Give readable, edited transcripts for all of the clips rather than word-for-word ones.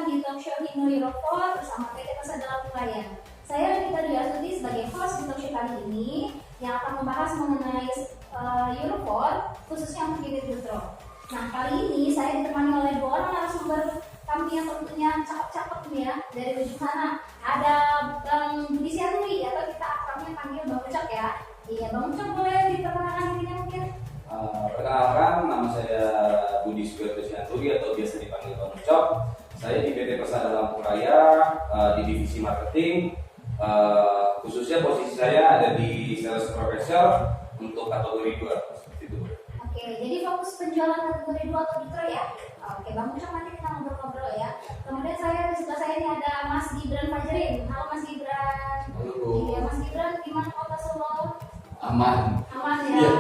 di talk show Hino Euro 4 bersama PT Pasar Dalam Raya. Saya Renita Dwi Astuti sebagai host di talk show kali ini yang akan membahas mengenai Euro 4 khususnya untuk unit Dutro. Nah, kali ini saya ditemani oleh dua orang narasumber kami yang tentunya cakep-cakep nih ya dari ujung sana. Ada Bang Budi Siaturi atau kita akrabnya panggil Bang Ucok ya. Iya, Bang Ucok boleh diperkenalkan dirinya mungkin? Perkenalkan, nama saya Budi Siaturi atau biasa dipanggil Bang Ucok. Saya di PT Persada Lampung Raya di divisi marketing. Khususnya posisi saya ada di sales professional untuk kategori 2 seperti itu. Oke, jadi fokus penjualan kategori 2 atau Dutro ya. Oke, Bang Ucok nanti kita ngobrol-ngobrol ya. Kemudian di sebelah saya ini ada Mas Gibran Fajrin. Halo Mas Gibran. Halo. Iya, Mas Gibran gimana kota Solo? Aman. Aman ya.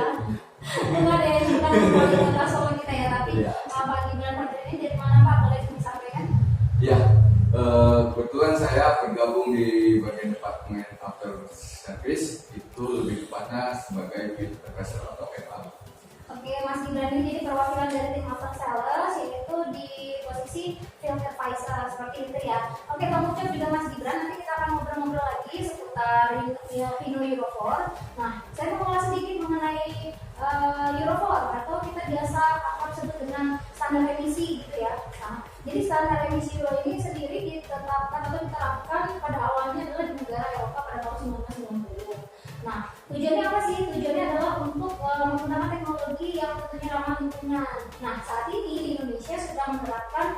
Enggak deh, bukan di kota Solo kita ya, tapi Pak Gibran Fajrin ini dari mana Pak? Boleh disampaikan? Ya, kebetulan saya bergabung di bagian departemen after service, itu lebih tepatnya sebagai field professional atau FA. Oke, Mas Gibran ini jadi perwakilan dari tim after sales, yaitu di posisi field advisor seperti itu ya. Oke, Bang Ucok juga Mas Gibran, nanti kita akan ngobrol-ngobrol lagi seputar Hino Euro 4. Nah, saya mau mengulas sedikit mengenai Euro 4 atau kita biasa akrab sebut dengan standar emisi gitu ya. Nah, jadi standar emisi Euro ini sendiri ditetapkan atau diterapkan pada awalnya adalah di negara Eropa pada tahun 1990. Nah, tujuannya apa sih? Tujuannya adalah untuk menggunakan teknologi yang tentunya ramah lingkungan. Nah, saat ini di Indonesia sudah menerapkan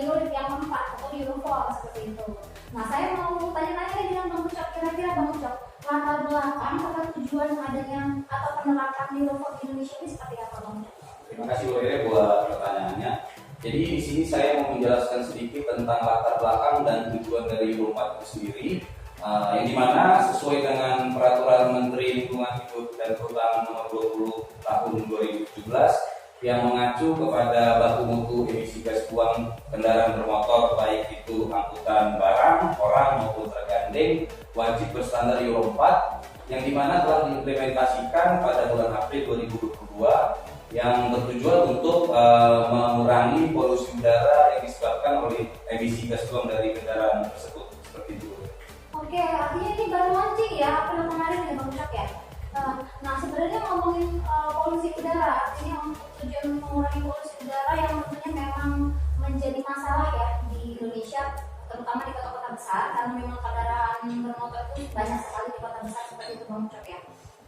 Euro yang keempat atau Euro 4 seperti itu. Nah, saya mau tanya-tanya dengan Bang Ucok, kira-kira Bang Ucok, latar belakang atau tujuan adanya atau penerapan Euro 4 di Indonesia ini seperti apa, Bang Ucok? Terima kasih Bu Rere buat pertanyaannya. Jadi di sini saya mau menjelaskan sedikit tentang latar belakang dan tujuan dari Euro 4 itu sendiri. Yang dimana sesuai dengan Peraturan Menteri Lingkungan Hidup dan Kehutanan Nomor 20 Tahun 2017 yang mengacu kepada baku mutu emisi gas buang kendaraan bermotor baik itu angkutan barang, orang maupun tergandeng wajib berstandar Euro 4 yang dimana telah diimplementasikan pada bulan April 2022 yang bertujuan untuk mengurangi polusi udara yang disebabkan oleh emisi gas buang dari kendaraan tersebut seperti itu. Oke, artinya ini baru launching ya, April kemarin ya Bang Ucok ya. Nah, sebenarnya ngomongin polusi udara, artinya untuk tujuan mengurangi polusi udara yang tentunya memang menjadi masalah ya di Indonesia, terutama di kota-kota besar, karena memang kendaraan bermotor itu banyak sekali di kota besar seperti itu Bang Ucok ya.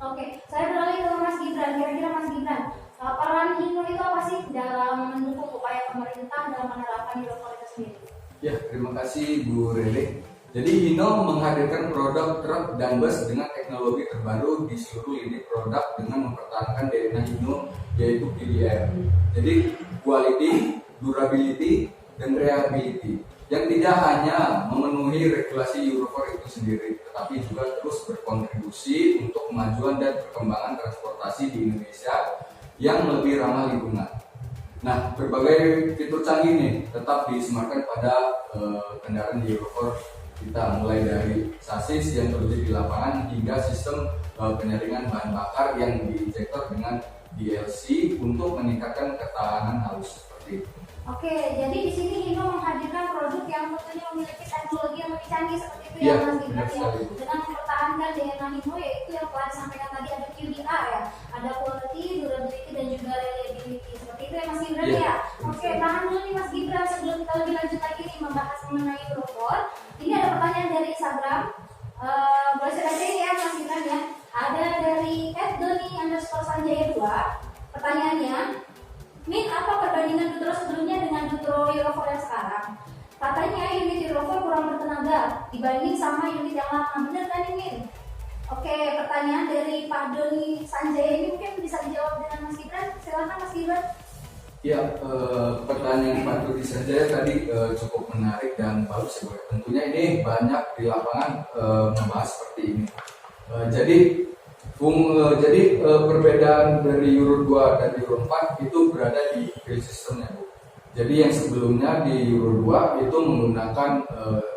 Oke, saya beralih ke Mas Gibran. Kira-kira Mas Gibran, peran Hino itu apa sih dalam mendukung upaya pemerintah dalam menerapkan Euro 4 itu sendiri? Ya, terima kasih Bu Rere. Jadi Hino menghadirkan produk truk dan bus dengan teknologi terbaru di seluruh lini produk dengan mempertahankan DNA Hino yaitu PDR. Jadi quality, durability, dan reliability yang tidak hanya memenuhi regulasi Euro 4 itu sendiri, tetapi juga terus berkontribusi untuk kemajuan dan perkembangan transportasi di Indonesia yang lebih ramah lingkungan. Nah, berbagai fitur canggih nih tetap disematkan pada kendaraan di Euro 4 kita, mulai dari sasis yang terwujud di lapangan hingga sistem penyaringan bahan bakar yang diinjektor dengan DLC untuk meningkatkan ketahanan halus seperti itu. Oke, jadi di sini Hino menghadirkan produk yang tentunya memiliki teknologi yang lebih canggih seperti itu ya, Mas Gibran ya. sekali. Dengan mempertahankan DNA Hino yaitu yang telah disampaikan tadi ada QDR ya, ada quality, durability dan juga reliability seperti itu ya Mas Gibran ya. Oke, tahan dulu nih Mas Gibran sebelum kita lebih lanjut lagi nih membahas mengenai Euro 4. Ini ada pertanyaan dari Instagram. Boleh saya baca ya Mas Gibran ya. Ada dari @doni_sanjaya 2. Pertanyaannya, Min, apa perbandingan Dutro sebelumnya dengan Dutro Euro 4 yang sekarang? Katanya unit Euro 4 kurang bertenaga dibanding sama unit yang lama. Benar kan ini, Min? Oke, pertanyaan dari Pak Doni Sanjaya ini mungkin bisa dijawab dengan Mas Gibran. Silakan Mas Gibran. Ya, pertanyaan Pak Dodi Sanjaya tadi cukup menarik dan bagus ya. Tentunya ini banyak di lapangan membahas seperti ini. Jadi perbedaan dari Euro 2 dan Euro 4 itu berada di fuel systemnya, Bu. Jadi yang sebelumnya di Euro 2 itu menggunakan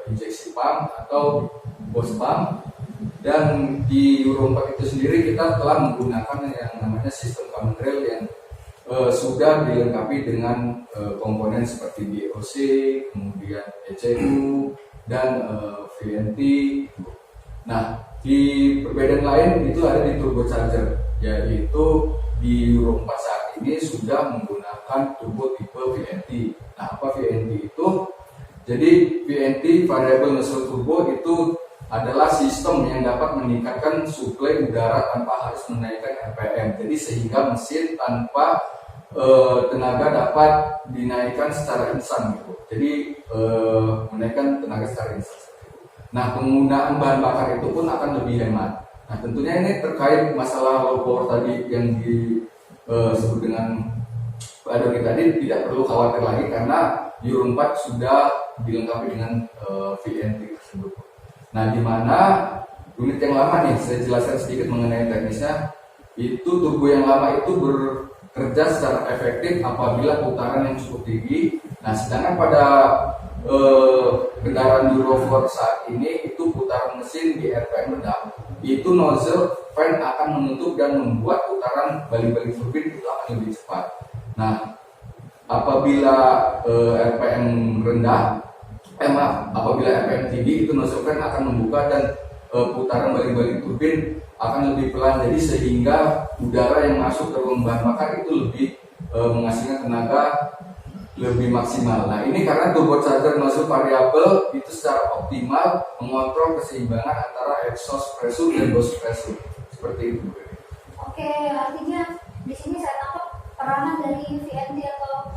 injeksi pump atau hose pump, dan di Euro 4 itu sendiri kita telah menggunakan yang namanya sistem common rail yang sudah dilengkapi dengan komponen seperti DOC, kemudian ECU dan VNT. Nah, di perbedaan lain itu ada di turbocharger, yaitu di Euro 4 saat ini sudah menggunakan turbo tipe VNT. Nah, apa VNT itu? Jadi VNT variable nozzle turbo itu adalah sistem yang dapat meningkatkan suplai udara tanpa harus menaikkan RPM. Jadi sehingga mesin tanpa tenaga dapat dinaikkan secara instan gitu. Jadi menaikkan tenaga secara instan. Nah, penggunaan bahan bakar itu pun akan lebih hemat. Nah, tentunya ini terkait masalah low power tadi yang disebut dengan Pak Doni tadi, tidak perlu khawatir lagi karena Euro 4 sudah dilengkapi dengan VNT tersebut. Nah, di mana unit yang lama nih, saya jelaskan sedikit mengenai teknisnya. Itu turbo yang lama itu bekerja secara efektif apabila putaran yang cukup tinggi. Nah, sedangkan pada kendaraan Euro 4 saat ini itu putaran mesin di RPM rendah, itu nozzle fan akan menutup dan membuat putaran balik-balik turbin itu akan lebih cepat. Nah, apabila RPM rendah, apabila RPM tinggi itu nozzle fan akan membuka dan putaran balik-balik turbin akan lebih pelan, jadi sehingga udara yang masuk ke ruang bahan bakar itu lebih menghasilkan tenaga lebih maksimal. Nah, ini karena turbocharger nozzle variable itu secara optimal mengontrol keseimbangan antara exhaust pressure dan burst pressure. Seperti itu. Oke, artinya di sini saya tangkap peranan dari VNT atau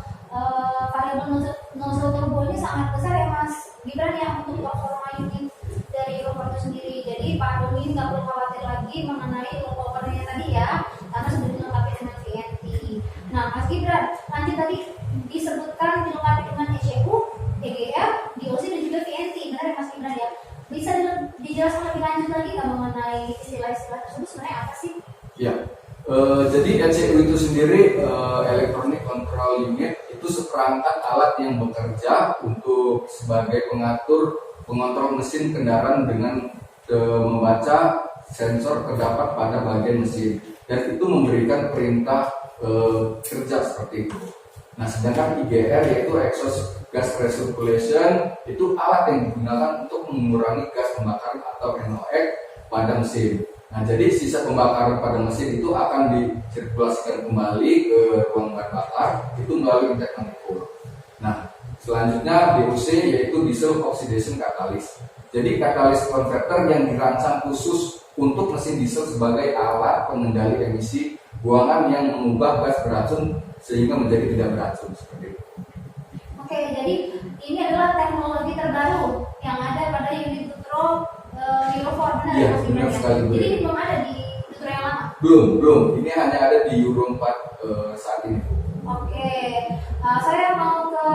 variable nozzle turbo ini sangat besar ya Mas Gibran ya untuk performa unit dari Euro 4 itu sendiri. Jadi Pak Doni nggak perlu khawatir lagi mengenai low powernya tadi ya, karena sudah dilengkapi dengan VNT. Nah, Mas Gibran, lanjut tadi disebutkan dilengkapi dengan ECU, EGR, DOC dan juga VNT, benar ya Mas Gibran ya? Bisa dijelaskan lebih lanjut lagi nggak mengenai istilah-istilah tersebut sebenarnya apa sih? Ya, jadi ECU itu sendiri Electronic Control Unit itu seperangkat alat yang bekerja untuk sebagai pengontrol mesin kendaraan dengan membaca sensor terdapat pada bagian mesin dan itu memberikan perintah kerja seperti itu. Nah, sedangkan IGR yaitu exhaust gas recirculation itu alat yang digunakan untuk mengurangi gas pembakaran atau NOx pada mesin. Nah, jadi sisa pembakaran pada mesin itu akan disirkulasikan kembali ke ruang bahan bakar itu melalui intake manifold. Nah, selanjutnya DOC yaitu diesel oxidation catalyst. Jadi katalis converter yang dirancang khusus untuk mesin diesel sebagai alat pengendali emisi buangan yang mengubah gas beracun sehingga menjadi tidak beracun seperti itu. Oke, jadi ini adalah teknologi terbaru yang ada pada unit Dutro Euro 4, benar ya, Mas Gibran ya? sekali. Jadi belum ada di Dutro yang lama? Belum. Ini hanya ada di Euro 4 saat ini. Oke, saya mau ke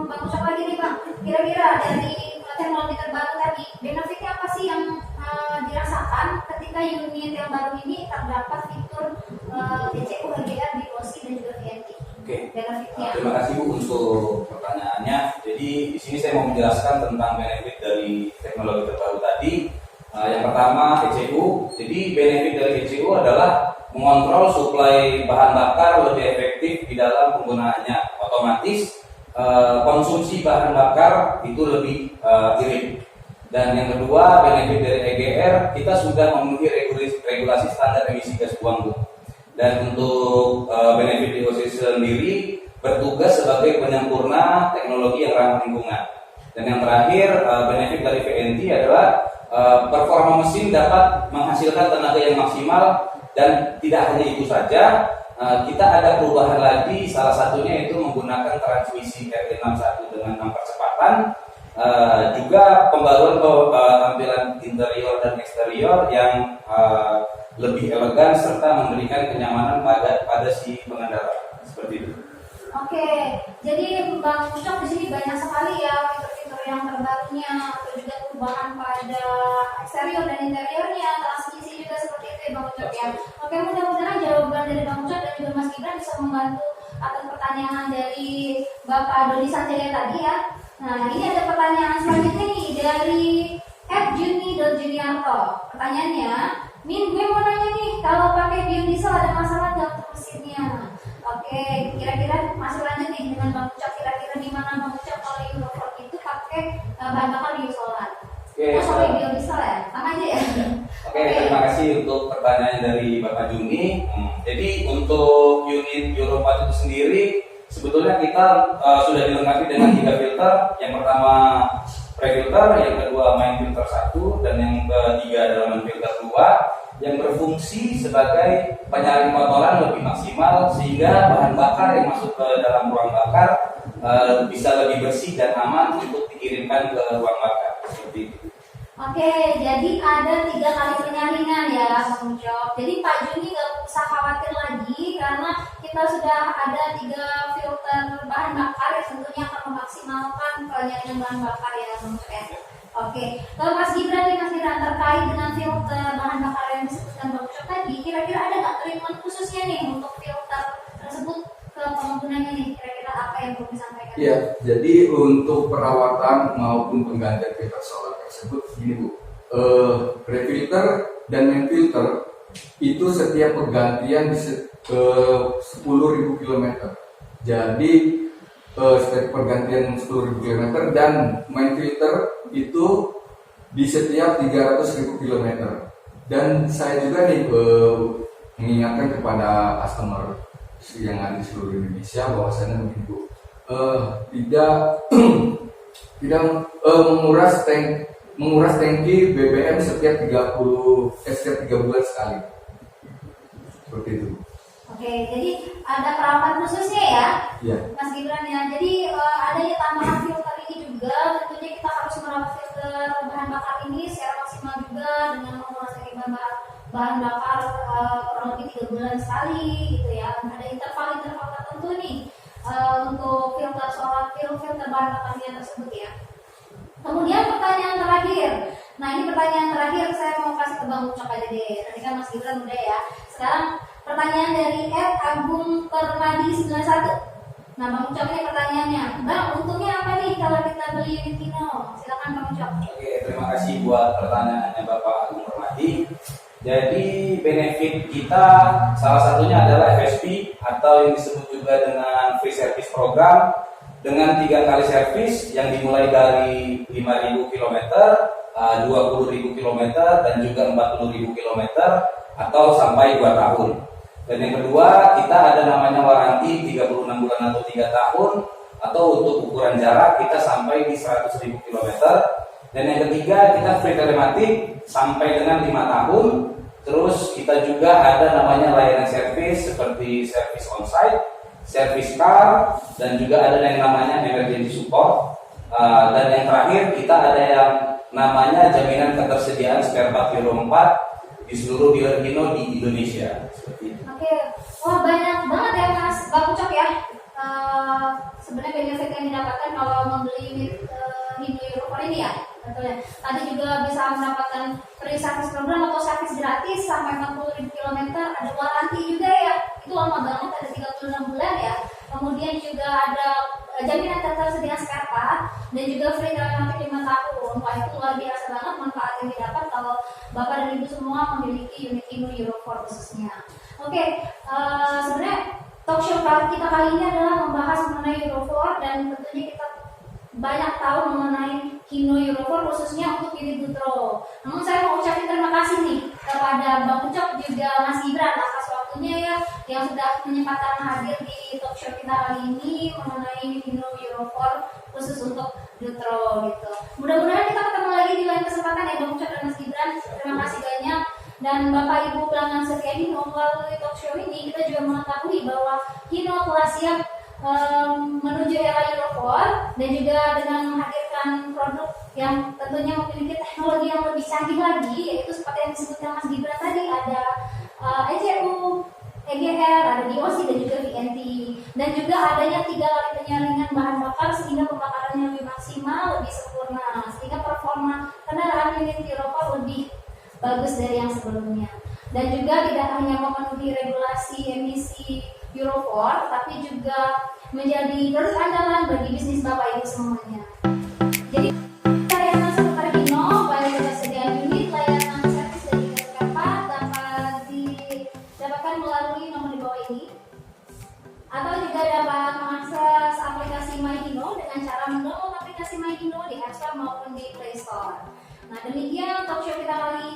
Bang Ucap lagi nih Bang. Kira-kira dari teknologi terbaru tadi, benefitnya apa sih yang dirasakan ketika unit yang baru ini terdapat fitur ECU, EGR, DOC dan juga VNT? Oke. Benefitnya. Terima kasih Bu untuk pertanyaannya. Jadi di sini saya mau menjelaskan tentang benefit dari teknologi terbaru tadi. Yang pertama ECU. Jadi benefit dari ECU adalah mengontrol suplai bahan bakar lebih efektif di dalam penggunaannya. Otomatis konsumsi bahan bakar itu lebih irit. Dan yang kedua, benefit dari EGR, kita sudah memenuhi regulasi standar emisi gas buang, Bu. Dan untuk benefit DOC sendiri bertugas sebagai penyempurna teknologi yang ramah lingkungan. Dan yang terakhir, benefit dari VNT adalah performa mesin dapat menghasilkan tenaga yang maksimal. Dan tidak hanya itu saja, kita ada perubahan lagi, salah satunya itu menggunakan transmisi RT61 dengan 6 percepatan, juga pembaruan tampilan interior dan eksterior yang lebih elegan serta memberikan kenyamanan pada si pengendara seperti itu. Oke, jadi Bang Ucap di sini banyak sekali ya fitur-fitur yang terbarunya atau juga perubahan pada eksterior dan interiornya, transmisi juga seperti itu ya Bang Ucap ya. Oke, mudah-mudahan jawaban dari Bang Ucap dan juga Mas Gibran bisa membantu atas pertanyaan dari Bapak Doni Sanjaya tadi ya. Nah, ini ada pertanyaan selanjutnya nih dari @juni.juniarto. Pertanyaannya, Min, gue mau nanya nih, kalau pakai biodiesel ada masalah nggak untuk mesinnya? Oke, kira-kira masih lanjut nih dengan Bang Ucap. Kira-kira di mana Bang Ucap kalau Euro 4 itu pakai bahan bakar biosolar? Oke, Oh, sampai biodiesel ya? Sama aja ya? Oke, terima kasih untuk pertanyaan dari Bapak Juni. Jadi untuk unit Euro 4 itu sendiri sebetulnya kita sudah dilengkapi dengan 3 filter. Yang pertama pre-filter, yang kedua main filter 1, dan yang ketiga adalah main filter 2 yang berfungsi sebagai penyaring kotoran lebih maksimal sehingga bahan bakar yang masuk ke dalam ruang bakar bisa lebih bersih dan aman untuk dikirimkan ke ruang bakar. Seperti itu. Oke, jadi ada 3 kali penyaringan ya Bang Ucap. Jadi Pak Juni nggak usah khawatir lagi karena kita sudah ada 3 filter bahan bakar yang tentunya akan memaksimalkan penyaringan bahan bakar ya Bang Ucap ya. Oke, kalau Mas Gibran nih, Mas Gibran terkait dengan filter bahan bakar yang disebutkan Bang Ucap tadi, kira-kira ada nggak treatment khususnya nih untuk filter tersebut ke penggunanya nih? Kira-kira apa yang perlu disampaikan? Iya, jadi untuk perawatan maupun penggantian filter solar tersebut, gini Bu, pre-filter dan main filter itu setiap pergantian di 10.000 km. Jadi setiap pergantian 10.000 km dan main filter itu di setiap 300.000 km. Dan saya juga nih mengingatkan kepada customer yang ada di seluruh Indonesia bahwasanya begini Bu, tidak menguras tangki BBM setiap 3 bulan sekali. Seperti itu. Oke, jadi ada perawatan khususnya ya, Iya. Mas Gibran ya. Jadi adanya tambahan filter ini juga, tentunya kita harus merawat filter bahan bakar ini secara maksimal juga dengan menguras bahan bakar kurang lebih 3 bulan sekali gitu ya. Ada interval tertentu nih untuk filter solar, filter bahan bakarnya tersebut ya. Kemudian pertanyaan terakhir. Nah ini pertanyaan terakhir saya mau kasih ke Bang Ucap aja deh. Tadi kan Mas Gibran udah ya. Sekarang pertanyaan dari Agung Permadi 91. Nah Bang Ucap ini pertanyaannya, Bang untungnya apa nih kalau kita beli unit Kino? Silakan Bang Ucap. Oke, terima kasih buat pertanyaannya Bapak Agung Permadi. Jadi benefit kita salah satunya adalah FSP atau yang disebut juga dengan free service program dengan 3 kali servis yang dimulai dari 5.000 km, 20.000 km dan juga 40.000 km atau sampai 2 tahun. Dan yang kedua kita ada namanya waranti 36 bulan atau 3 tahun atau untuk ukuran jarak kita sampai di 100.000 km. Dan yang ketiga kita free telematik sampai dengan 5 tahun. Terus kita juga ada namanya layanan servis seperti servis onsite, servis car, dan juga ada yang namanya emergency support. Dan yang terakhir kita ada yang namanya jaminan ketersediaan spare part Euro 4 di seluruh dealer Hino di Indonesia. Seperti itu. Oke, wah banyak banget ya Mas Bang Ucap ya. Sebenarnya benefit yang didapatkan kalau membeli unit Hino Euro 4 ini ya. Betul ya. Tadi juga bisa mendapatkan free service program atau service gratis sampai 40.000 km. Ada waranti juga ya. Itu lama banget, ada 36 bulan ya. Kemudian juga ada jaminan ketersediaan spare part dan juga free telematik 5 tahun. Wah itu luar biasa banget manfaat yang didapat kalau Bapak dan Ibu semua memiliki unit Hino Euro 4 khususnya. Oke, sebenarnya talk show kita kali ini adalah membahas mengenai Euro 4 dan tentunya kita banyak tahu mengenai Hino Euro 4 khususnya untuk unit Dutro. Namun saya mau ucapin terima kasih nih kepada Bang Ucap juga Mas Gibran atas waktunya ya yang sudah menyempatkan hadir di talk show kita kali ini mengenai Hino Euro 4 khusus untuk Dutro gitu. Mudah-mudahan kita ketemu lagi di lain kesempatan ya Bang Ucap dan Mas Gibran. Terima kasih banyak. Dan Bapak Ibu pelanggan setia Hino melalui talk show ini kita juga mengetahui bahwa Hino telah siap menuju era Euro 4 dan juga dengan menghadirkan produk yang tentunya memiliki teknologi yang lebih canggih lagi, yaitu seperti yang disebutkan Mas Gibran tadi, ada ECU, EGR, ada DOC dan juga VNT, dan juga adanya 3 kali penyaringan bahan bakar sehingga pembakarannya lebih maksimal, lebih sempurna, sehingga performa kendaraan unit Euro 4 lebih bagus dari yang sebelumnya. Dan juga tidak hanya memenuhi regulasi emisi Euro 4, tapi juga menjadi garda andalan bagi bisnis Bapak Ibu semuanya. Jadi layanan seputar Hino, baik ketersediaan unit, layanan servis dan juga spare part dapat didapatkan melalui nomor di bawah ini. dengan cara mendownload aplikasi My Indo di App Store maupun di Play Store. Nah, demikian talk show kita kali